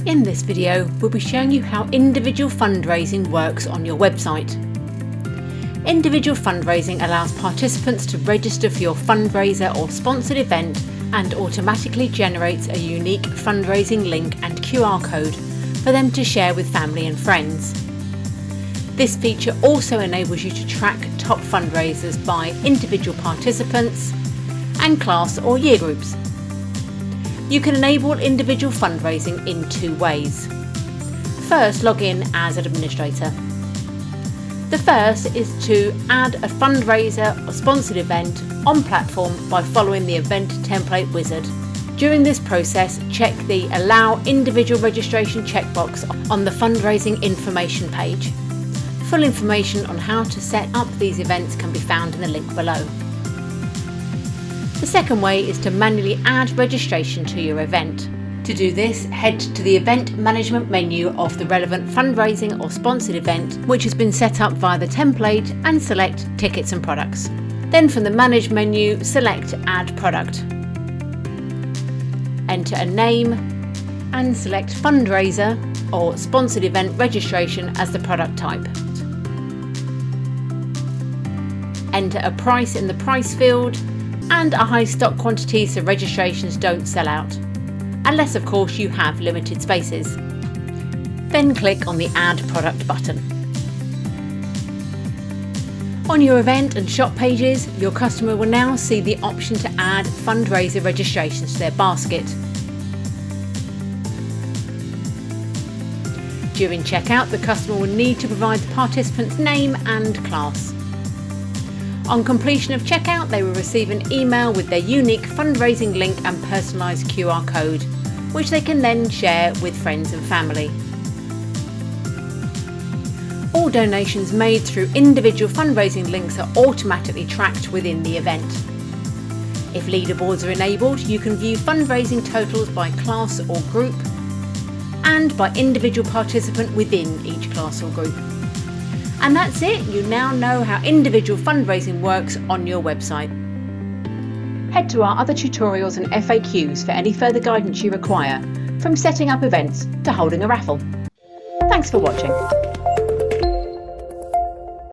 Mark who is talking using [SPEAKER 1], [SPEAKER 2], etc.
[SPEAKER 1] In this video, we'll be showing you how individual fundraising works on your website. Individual fundraising allows participants to register for your fundraiser or sponsored event and automatically generates a unique fundraising link and QR code for them to share with family and friends. This feature also enables you to track top fundraisers by individual participants and class or year groups. You can enable individual fundraising in two ways. First, log in as an administrator. The first is to add a fundraiser or sponsored event on platform by following the event template wizard. During this process, check the Allow Individual Registration checkbox on the fundraising information page. Full information on how to set up these events can be found in the link below. The second way is to manually add registration to your event. To do this, head to the Event Management menu of the relevant fundraising or sponsored event, which has been set up via the template, and select Tickets and Products. Then from the Manage menu, select Add Product. Enter a name and select Fundraiser or Sponsored Event Registration as the product type. Enter a price in the price field and a high stock quantity so registrations don't sell out, unless of course you have limited spaces. Then click on the Add Product button. On your event and shop pages, your customer will now see the option to add fundraiser registrations to their basket. During checkout, the customer will need to provide the participant's name and class. On completion of checkout, they will receive an email with their unique fundraising link and personalised QR code, which they can then share with friends and family. All donations made through individual fundraising links are automatically tracked within the event. If leaderboards are enabled, you can view fundraising totals by class or group and by individual participant within each class or group. And that's it, you now know how individual fundraising works on your website. Head to our other tutorials and FAQs for any further guidance you require, from setting up events to holding a raffle. Thanks for watching.